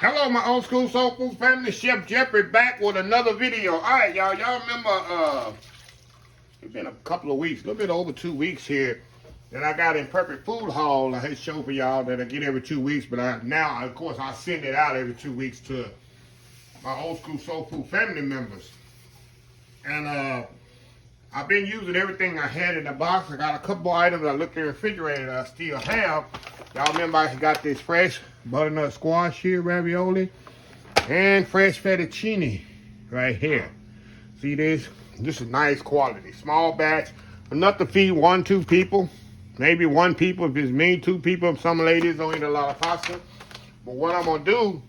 Hello, my old school soul food family. Chef Jeffrey back with another video. All right, y'all. Y'all remember, it's been a couple of weeks, a little bit over 2 weeks here, that I got Imperfect food haul. I had show for y'all that I get every 2 weeks, but now, of course, I send it out every 2 weeks to my old school soul food family members. And I've been using everything I had in the box. I got a couple items I looked in the refrigerator that I still have. Y'all remember I got this fresh butternut squash here, ravioli, and fresh fettuccine right here. See this? This is nice quality. Small batch, enough to feed 1-2 people. Maybe 1 people if it's me, 2 people if some ladies don't eat a lot of pasta. But what I'm gonna do,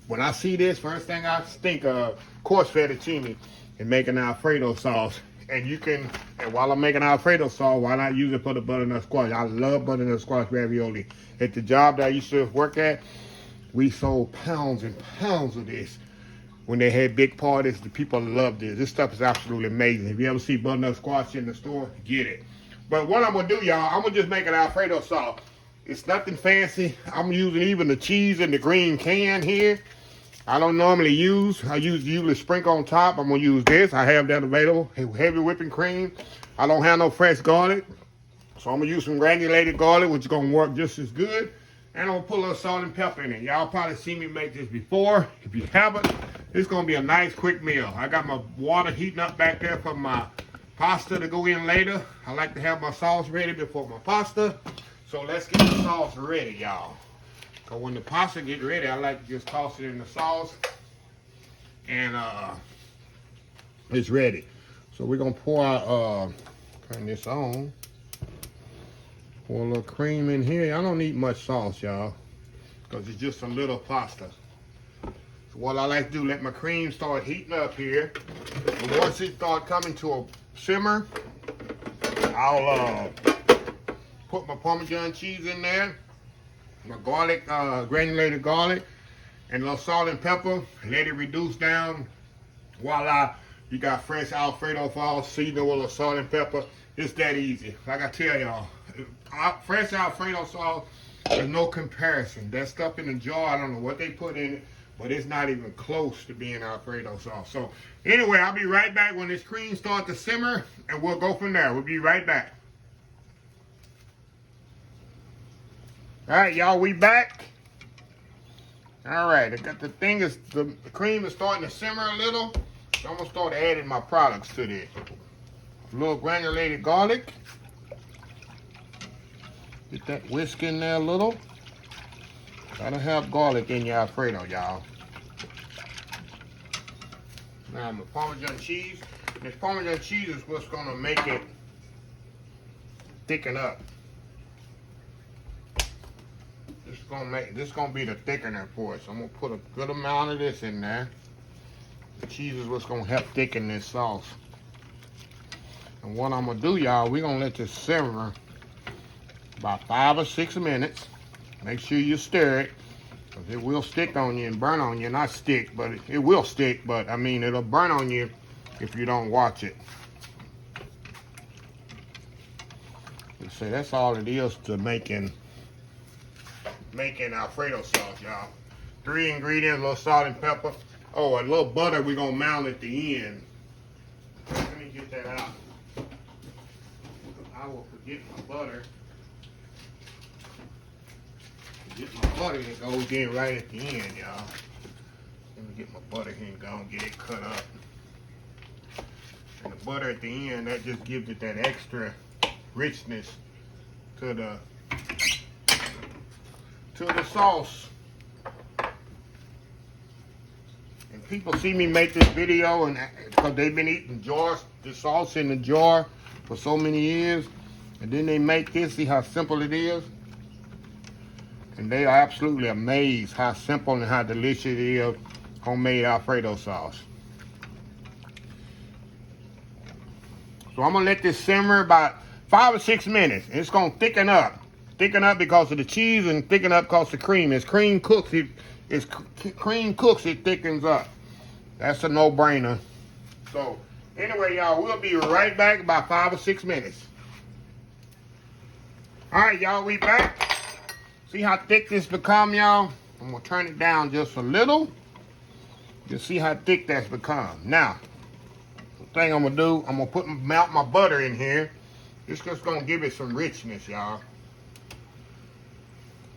when I see this, first thing I think of course, fettuccine and making Alfredo sauce. And you can, and while I'm making Alfredo sauce, why not use it for the butternut squash? I love butternut squash ravioli. At the job that I used to work at, we sold pounds and pounds of this. When they had big parties, the people loved this. This stuff is absolutely amazing. If you ever see butternut squash in the store, get it. But what I'm gonna do, y'all, I'm gonna just make an Alfredo sauce. It's nothing fancy. I'm using even the cheese in the green can here. I don't normally use, I usually sprinkle on top. I'm gonna use this. I have that available, heavy whipping cream. I don't have no fresh garlic, so I'm gonna use some granulated garlic, which is gonna work just as good. And I'm gonna put a little salt and pepper in it. Y'all probably seen me make this before. If you haven't, it's gonna be a nice quick meal. I got my water heating up back there for my pasta to go in later. I like to have my sauce ready before my pasta. So let's get the sauce ready, y'all. Cause when the pasta get ready, I like to just toss it in the sauce, and it's ready. So we're gonna pour our, turn this on. Pour a little cream in here. I don't need much sauce, y'all, cause it's just a little pasta. So what I like to do, let my cream start heating up here. And once it start coming to a simmer, I'll put my Parmesan cheese in there. My garlic, granulated garlic, and a little salt and pepper. Let it reduce down. Voila, you got fresh Alfredo sauce, seasoned with a salt and pepper. It's that easy. Like I tell y'all, fresh Alfredo sauce, there's no comparison. That stuff in the jar, I don't know what they put in it, but it's not even close to being Alfredo sauce. So anyway, I'll be right back when this cream starts to simmer, and we'll go from there. We'll be right back. All right, y'all, we back. All right, I got the cream is starting to simmer a little. So I'm gonna start adding my products to this. A little granulated garlic. Get that whisk in there a little. Gotta have garlic in your Alfredo, y'all. Now my Parmesan cheese. This Parmesan cheese is what's gonna make it thicken up. This is gonna be the thickener for it. So I'm gonna put a good amount of this in there. The cheese is what's gonna help thicken this sauce. And what I'm gonna do, y'all, we're gonna let this simmer about 5 or 6 minutes. Make sure you stir it, because it will stick on you and burn on you. Not stick, but it will stick, but I mean it'll burn on you if you don't watch it. So that's all it is to making Alfredo sauce, y'all. 3 ingredients, a little salt and pepper. Oh, a little butter we're gonna mount at the end. Let me get that out. I will forget my butter. Get my butter, it goes in right at the end, y'all. Let me get my butter here and go and get it cut up. And the butter at the end, that just gives it that extra richness to the sauce. And people see me make this video, and because they've been eating the sauce in the jar for so many years, and then they make this, see how simple it is, and they are absolutely amazed how simple and how delicious it is, homemade Alfredo sauce. So I'm gonna let this simmer about 5 or 6 minutes, and it's gonna thicken up. Thicken up because of the cheese, and thicken up because of the cream. As cream cooks, it thickens up. That's a no-brainer. So anyway, y'all, we'll be right back about 5 or 6 minutes. All right, y'all, we back. See how thick this become, y'all? I'm gonna turn it down just a little. You see how thick that's become. Now, the thing I'm gonna do, I'm gonna melt my butter in here. It's just gonna give it some richness, y'all.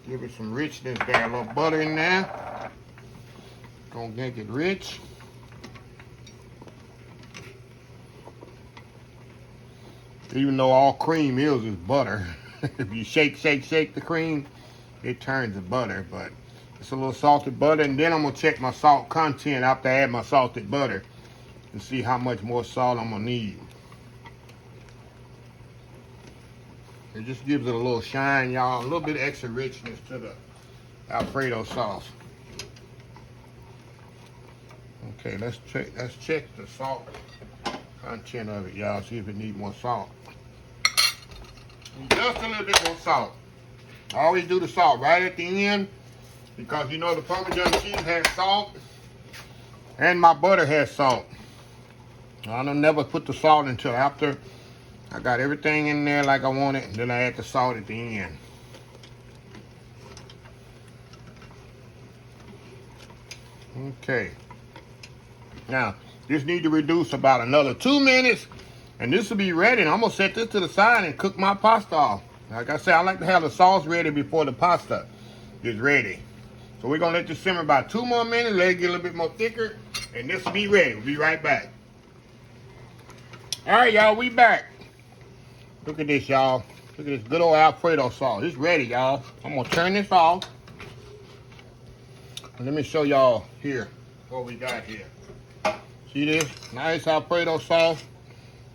Give it some richness there. A little butter in there. Gonna make it rich. Even though all cream is butter. If you shake the cream, it turns to butter. But it's a little salted butter. And then I'm gonna check my salt content after I add my salted butter and see how much more salt I'm gonna need. It just gives it a little shine, y'all. A little bit extra richness to the Alfredo sauce. Okay, let's check the salt content of it, y'all. See if it needs more salt. Just a little bit more salt. I always do the salt right at the end because you know the Parmesan cheese has salt and my butter has salt. I don't never put the salt until after I got everything in there like I want it, and then I add the salt at the end. Okay. Now, this needs to reduce about another 2 minutes, and this will be ready. And I'm going to set this to the side and cook my pasta off. Like I said, I like to have the sauce ready before the pasta is ready. So we're going to let this simmer about 2 more minutes, let it get a little bit more thicker, and this will be ready. We'll be right back. All right, y'all, we back. Look at this, y'all. Look at this good old Alfredo sauce. It's ready, y'all. I'm going to turn this off. Let me show y'all here what we got here. See this? Nice Alfredo sauce.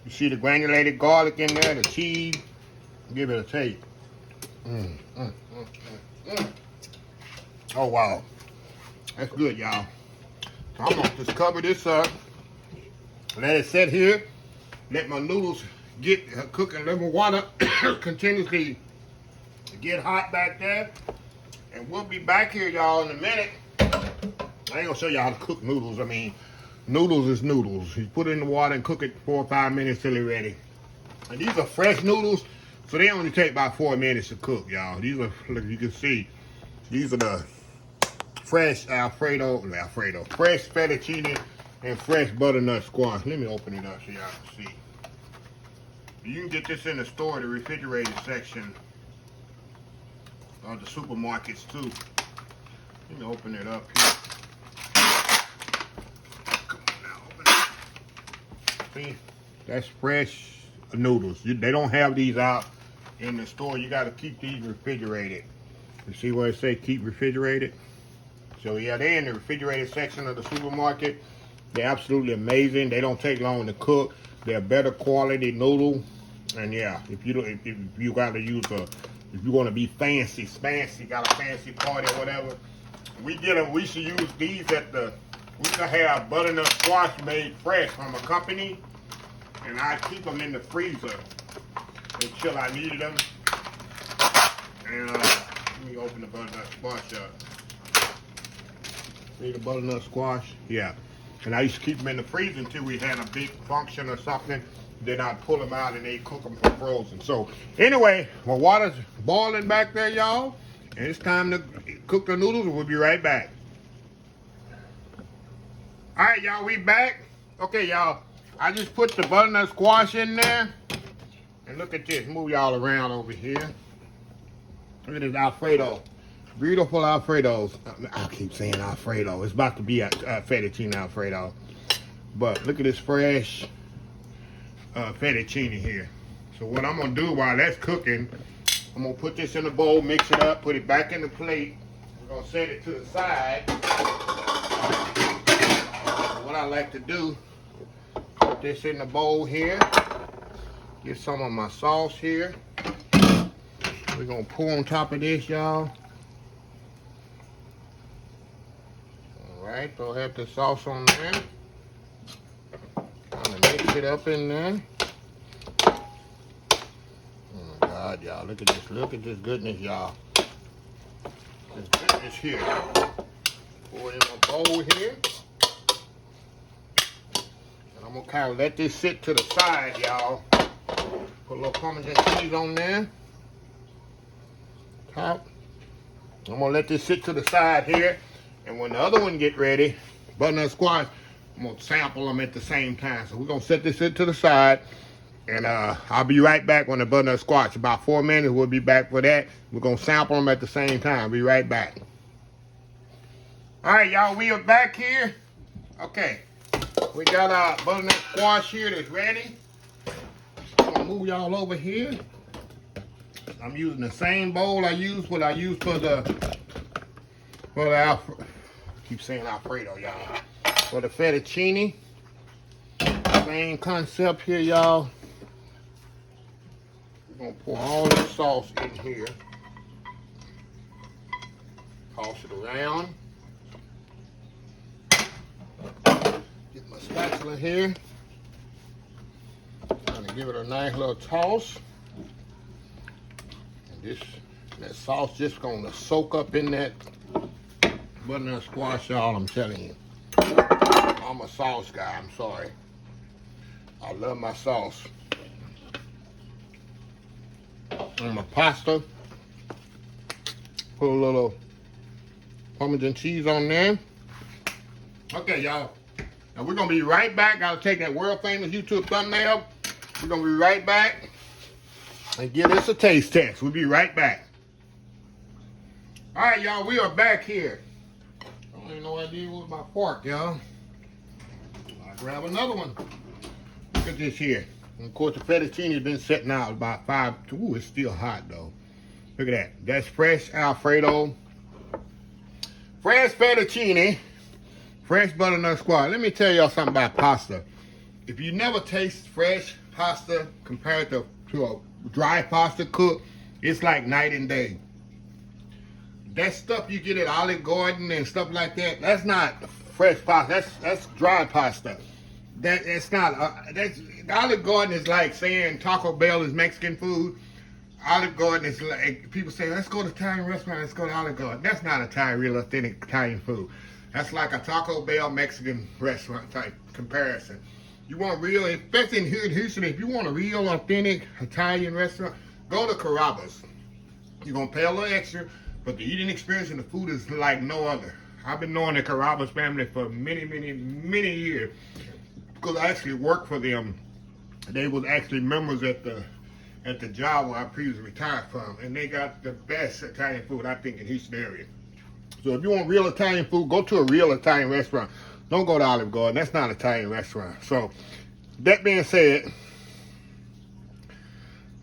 You see the granulated garlic in there, the cheese. Give it a taste. Oh, wow. That's good, y'all. So I'm going to just cover this up. Let it sit here. Let my noodles get cooking. Let my water continuously get hot back there. And we'll be back here, y'all, in a minute. I ain't gonna show y'all how to cook noodles. I mean, noodles is noodles. You put it in the water and cook it 4 or 5 minutes till they're ready. And these are fresh noodles, so they only take about 4 minutes to cook, y'all. These are, look, you can see, these are the fresh Alfredo, fresh fettuccine and fresh butternut squash. Let me open it up so y'all can see. You can get this in the store, the refrigerated section of the supermarkets too. Let me open it up here. Come on now, open it. See, that's fresh noodles. They don't have these out in the store. You got to keep these refrigerated. You see where it says keep refrigerated? So yeah, they're in the refrigerated section of the supermarket. They're absolutely amazing. They don't take long to cook. They're better quality noodle. And yeah, if you got to use if you want to be fancy, got a fancy party or whatever, we should use these we should have butternut squash made fresh from a company, and I keep them in the freezer until I need them. And let me open the butternut squash up. See the butternut squash? Yeah. And I used to keep them in the freezer until we had a big function or something. Then I'd pull them out and they cook them for frozen. So anyway, my water's boiling back there, y'all. And it's time to cook the noodles. We'll be right back. All right, y'all, we back. Okay, y'all, I just put the butternut squash in there. And look at this. Move y'all around over here. Look at this Alfredo. Beautiful Alfredos. I keep saying Alfredo. It's about to be a fettuccine Alfredo. But look at this fresh fettuccine here. So what I'm going to do while that's cooking, I'm going to put this in a bowl, mix it up, put it back in the plate. We're going to set it to the side. What I like to do, put this in the bowl here. Get some of my sauce here. We're going to pour on top of this, y'all. Alright, throw have the sauce on there. Kind of mix it up in there. Oh my God, y'all, look at this. Look at this goodness, y'all. This goodness here. Pour it in my bowl here. And I'm gonna kind of let this sit to the side, y'all. Put a little Parmesan cheese on there. Top. I'm gonna let this sit to the side here. And when the other one get ready, butternut squash, I'm gonna sample them at the same time. So we're gonna set this to the side. And I'll be right back on the butternut squash. About 4 minutes, we'll be back for that. We're gonna sample them at the same time. Be right back. All right, y'all, we are back here. Okay, we got our butternut squash here that's ready. I'm gonna move y'all over here. I'm using the same bowl I used for the Alfredo. Keep saying Alfredo, y'all. For the fettuccine. Same concept here, y'all. We're gonna pour all this sauce in here. Toss it around. Get my spatula here. Trying to give it a nice little toss. And that sauce just gonna soak up in that butternut squash, y'all. I'm telling you. I'm a sauce guy. I'm sorry. I love my sauce. And my pasta. Put a little Parmesan cheese on there. Okay, y'all. Now we're gonna be right back. Gotta take that world famous YouTube thumbnail. We're gonna be right back and give this a taste test. We'll be right back. All right, y'all. We are back here. I don't even know what I did with my fork, y'all. I'll grab another one. Look at this here. And of course, the fettuccine has been sitting out about 5. Ooh, it's still hot though. Look at that. That's fresh Alfredo. Fresh fettuccine. Fresh butternut squash. Let me tell y'all something about pasta. If you never taste fresh pasta compared to a dry pasta cooked, it's like night and day. That stuff you get at Olive Garden and stuff like that, that's not fresh pasta. That's dry pasta. That's not. Olive Garden is like saying Taco Bell is Mexican food. Olive Garden is like, people say, let's go to Italian restaurant, let's go to Olive Garden. That's not Italian, real authentic Italian food. That's like a Taco Bell Mexican restaurant type comparison. You want real, especially here in Houston, if you want a real authentic Italian restaurant, go to Carrabba's. You're going to pay a little extra, but the eating experience and the food is like no other. I've been knowing the Carrabba's family for many, many, many years. Because I actually worked for them. They was actually members at the job where I previously retired from, and they got the best Italian food I think in Houston area. So if you want real Italian food, go to a real Italian restaurant. Don't go to Olive Garden. That's not an Italian restaurant. So that being said,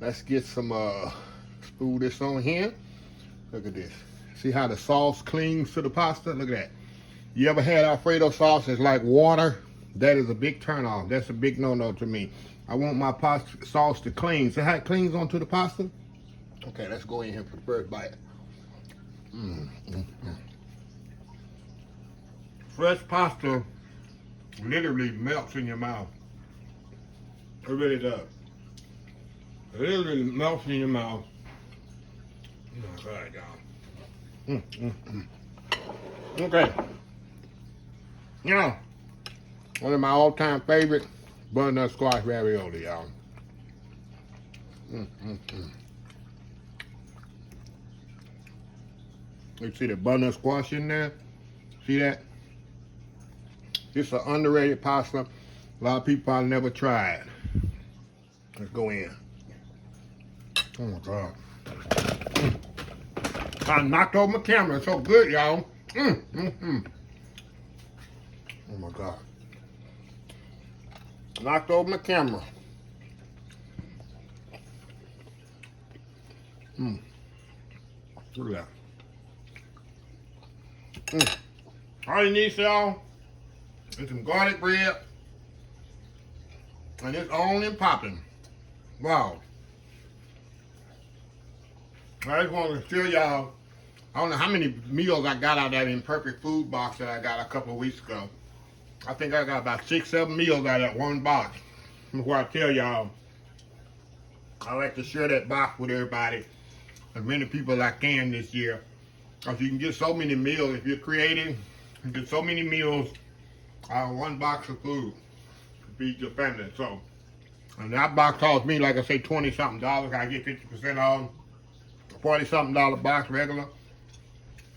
let's get some spoon this on here. Look at this. See how the sauce clings to the pasta? Look at that. You ever had Alfredo sauce? It's like water. That is a big turn off. That's a big no-no to me. I want my pasta sauce to cling. See how it clings onto the pasta? Okay, let's go in here for the first bite. Fresh pasta literally melts in your mouth. It really does. It literally melts in your mouth. Oh my God, y'all. Okay. Now, one of my all-time favorite butternut squash ravioli, y'all. You see the butternut squash in there? See that? It's an underrated pasta. A lot of people probably never tried. Let's go in. Oh my God. I knocked over my camera. It's so good, y'all. Oh my God. Knocked over my camera. Look at that. All you need, y'all, is some garlic bread. And it's on and popping. Wow. I just want to show y'all, I don't know how many meals I got out of that Imperfect food box that I got a couple of weeks ago. I think I got about 6, 7 meals out of that one box. Before I tell y'all, I like to share that box with everybody, as many people as I can this year. Because you can get so many meals. If you're creative, you get so many meals out of one box of food to feed your family. So, and that box cost me, like I say, $20-something. I get 50% off. $40-something box regular.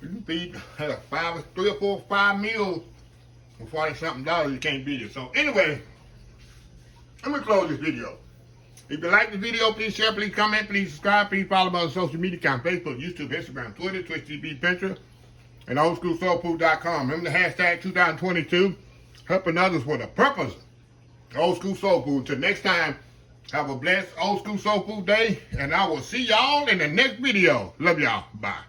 You can feed 3 or 4, 5 meals for $40-something. You can't beat it. So anyway, let me close this video. If you like the video, please share, please comment, please subscribe, please follow my social media account, Facebook, YouTube, Instagram, Twitter, Twitch TV, Pinterest, and oldschoolsoulfood.com. Remember the hashtag 2022, helping others with a purpose. Old School Soul Food. Until next time, have a blessed Old School Soul Food day, and I will see y'all in the next video. Love y'all. Bye.